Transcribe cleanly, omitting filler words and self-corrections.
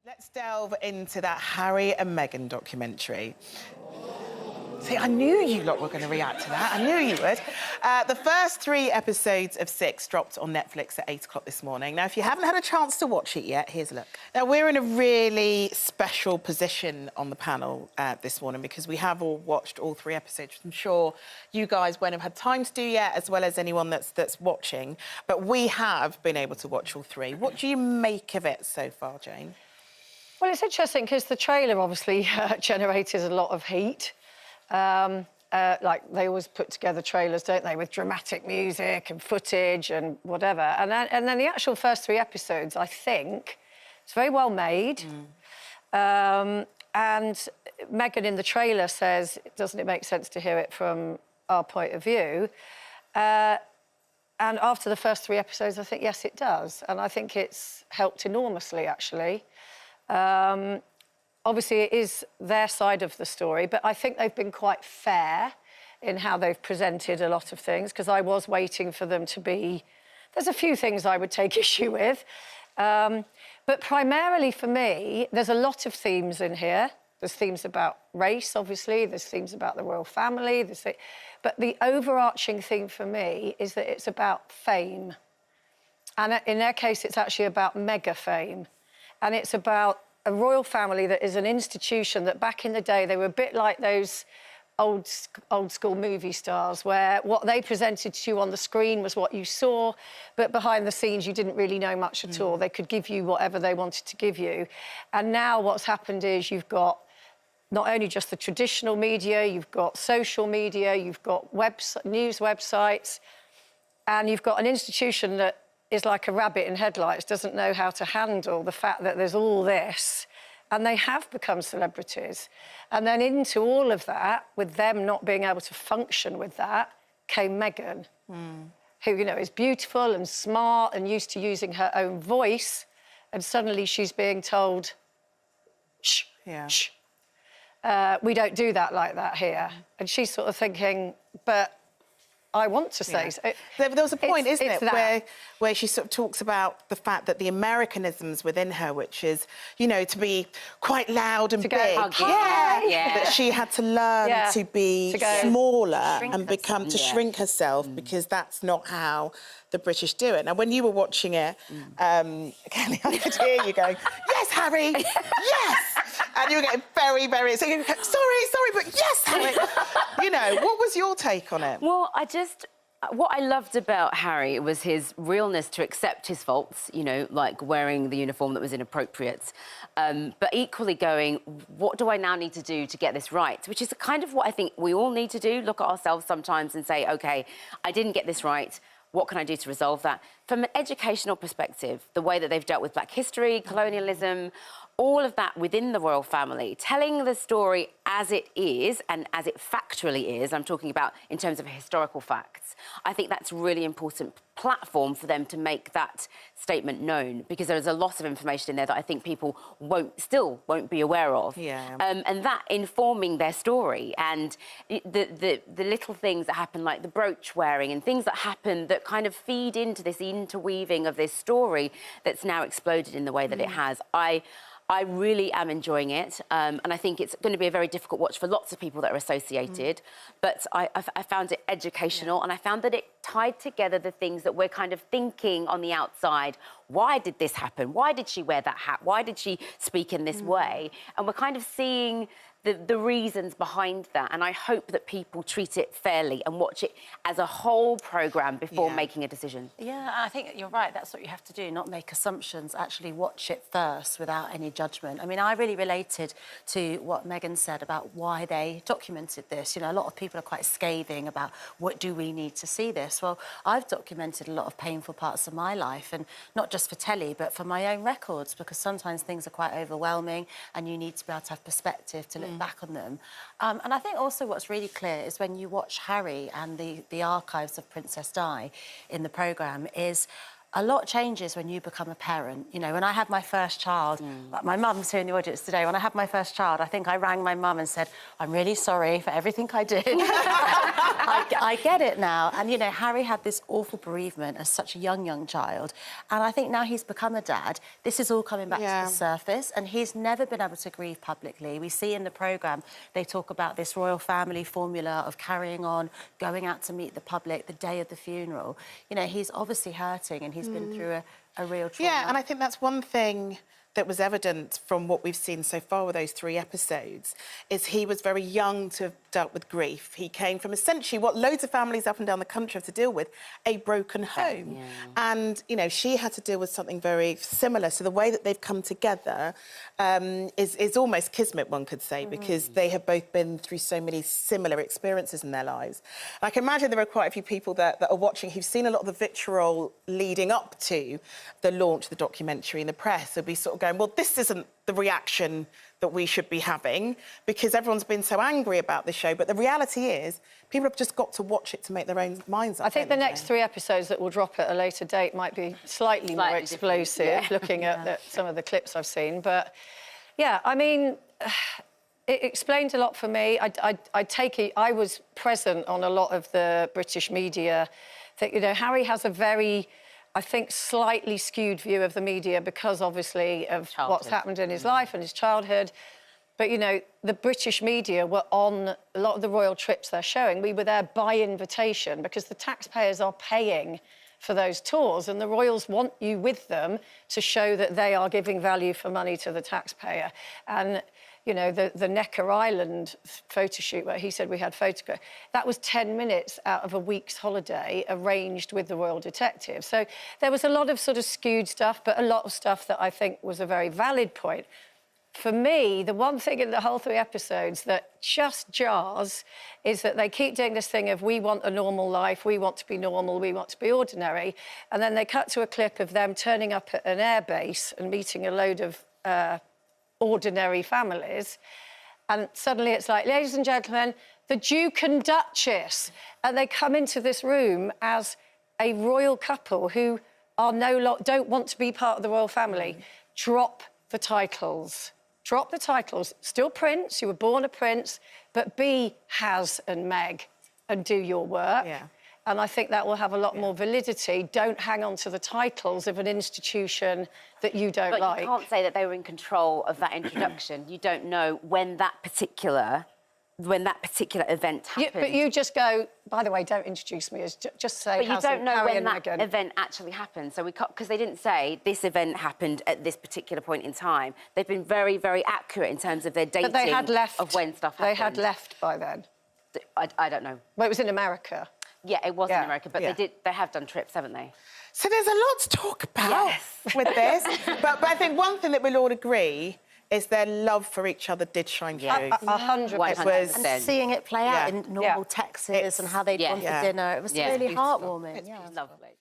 Let's delve into that Harry and Meghan documentary. See, I knew you lot were going to react to that. I knew you would. The first 3 episodes of 6 dropped on Netflix at 8 o'clock this morning. Now, if you haven't had a chance to watch it yet, here's a look. Now, we're in a really special position on the panel this morning because we have all watched all 3 episodes, which I'm sure you guys won't have had time to do yet, as well as anyone that's watching. But we have been able to watch all 3. What do you make of it so far, Jane? Well, it's interesting because the trailer obviously generated a lot of heat. Like they always put together trailers, don't they, with dramatic music and footage and whatever. And then the actual first 3 episodes, I think, it's very well made. And Meghan in the trailer says, doesn't it make sense to hear it from our point of view? And after the first 3 episodes, I think, yes, it does. And I think it's helped enormously, actually. Obviously, it is their side of the story, but I think they've been quite fair in how they've presented a lot of things, because I was waiting for them to be... There's a few things I would take issue with. But primarily for me, there's a lot of themes in here. There's themes about race, obviously. There's themes about the royal family. But the overarching theme for me is that it's about fame. And in their case, it's actually about mega fame. And it's about a royal family that is an institution that back in the day, they were a bit like those old school movie stars where what they presented to you on the screen was what you saw, but behind the scenes, you didn't really know much at all. They could give you whatever they wanted to give you. And now what's happened is you've got not only just the traditional media, you've got social media, you've got news websites, and you've got an institution that is like a rabbit in headlights, doesn't know how to handle the fact that there's all this, and they have become celebrities. And then into all of that, with them not being able to function with that, came Meghan, who, you know, is beautiful and smart and used to using her own voice, and suddenly she's being told, shh, shh. We don't do that like that here. And she's sort of thinking, but I want to say... Yeah. There was a point, isn't it, where she sort of talks about the fact that the Americanisms within her, which is, you know, to be quite loud and big. That she had to learn to be smaller and shrink herself because that's not how the British do it. Now, when you were watching it, Kelly, I could hear you going, yes, Harry, yes! And you were getting very, very... So you go, sorry, but yes, Harry! You know, what was your take on it? Well, what I loved about Harry was his realness to accept his faults, you know, like wearing the uniform that was inappropriate, but equally going, what do I now need to do to get this right? Which is kind of what I think we all need to do, look at ourselves sometimes and say, OK, I didn't get this right. What can I do to resolve that? From an educational perspective, the way that they've dealt with Black history, colonialism, all of that within the royal family, telling the story as it is and as it factually is, I'm talking about in terms of historical facts, I think that's a really important platform for them to make that statement known, because there's a lot of information in there that I think people still won't be aware of. And that informing their story and the little things that happen, like the brooch wearing and things that happen that kind of feed into this interweaving of this story that's now exploded in the way that it has. I really am enjoying it, and I think it's going to be a very difficult watch for lots of people that are associated, but I found it educational, and I found that it tied together the things that we're kind of thinking on the outside. Why did this happen? Why did she wear that hat? Why did she speak in this way? And we're kind of seeing the reasons behind that, and I hope that people treat it fairly and watch it as a whole programme before making a decision. Yeah, I think you're right. That's what you have to do, not make assumptions, actually watch it first without any judgment. I mean, I really related to what Meghan said about why they documented this. You know, a lot of people are quite scathing about, what do we need to see this? Well, I've documented a lot of painful parts of my life, and not just for telly, but for my own records, because sometimes things are quite overwhelming and you need to be able to have perspective to look back on them. And I think also what's really clear is when you watch Harry and the archives of Princess Di in the programme is a lot changes when you become a parent. You know, when I had my first child, like my mum's here in the audience today, when I had my first child, I think I rang my mum and said, I'm really sorry for everything I did. I get it now. And, you know, Harry had this awful bereavement as such a young child. And I think now he's become a dad, this is all coming back to the surface, and he's never been able to grieve publicly. We see in the programme, they talk about this royal family formula of carrying on, going out to meet the public the day of the funeral. You know, he's obviously hurting and he's been through a real trauma. Yeah, and I think that's one thing that was evident from what we've seen so far with those 3 episodes, is he was very young to have dealt with grief. He came from essentially what loads of families up and down the country have to deal with, a broken home. Yeah. And, you know, she had to deal with something very similar. So the way that they've come together is almost kismet, one could say, because they have both been through so many similar experiences in their lives. And I can imagine there are quite a few people that are watching who've seen a lot of the vitriol leading up to the launch of the documentary in the press. They'll be sort of going, well, this isn't the reaction that we should be having because everyone's been so angry about the show. But the reality is people have just got to watch it to make their own minds up. I think the next 3 episodes that will drop at a later date might be slightly more explosive, looking at some of the clips I've seen. But, yeah, I mean, it explained a lot for me. I take it, I was present on a lot of the British media. That, you know, Harry has a very, I think, slightly skewed view of the media because, obviously, of what's happened in his life and his childhood. But, you know, the British media were on a lot of the royal trips they're showing. We were there by invitation because the taxpayers are paying for those tours and the royals want you with them to show that they are giving value for money to the taxpayer. And, you know, the Necker Island photo shoot where he said we had photographs, that was 10 minutes out of a week's holiday arranged with the royal detective. So there was a lot of sort of skewed stuff, but a lot of stuff that I think was a very valid point. For me, the one thing in the whole 3 episodes that just jars is that they keep doing this thing of we want a normal life, we want to be normal, we want to be ordinary, and then they cut to a clip of them turning up at an airbase and meeting a load of ordinary families, and suddenly it's like, ladies and gentlemen, the Duke and Duchess, and they come into this room as a royal couple who are don't want to be part of the royal family. Drop the titles. Drop the titles. Still Prince, you were born a prince, but be Has and Meg and do your work. Yeah. And I think that will have a lot more validity. Don't hang on to the titles of an institution that you don't like. But you can't say that they were in control of that introduction. You don't know when that particular event happened. Yeah, but you just go, by the way, don't introduce me as just say. But you don't know Harry when and that Meghan. event actually happened. So we can't, because they didn't say this event happened at this particular point in time. They've been very, very accurate in terms of their dating But they had left, of when stuff happened. They had left by then. I don't know. Well, it was in America. Yeah, it was in America, but they have done trips, haven't they? So there's a lot to talk about with this. but I think one thing that we'll all agree is their love for each other did shine through. 100%. And seeing it play out in normal Texas and how they'd gone for dinner, it was really heartwarming. It's lovely.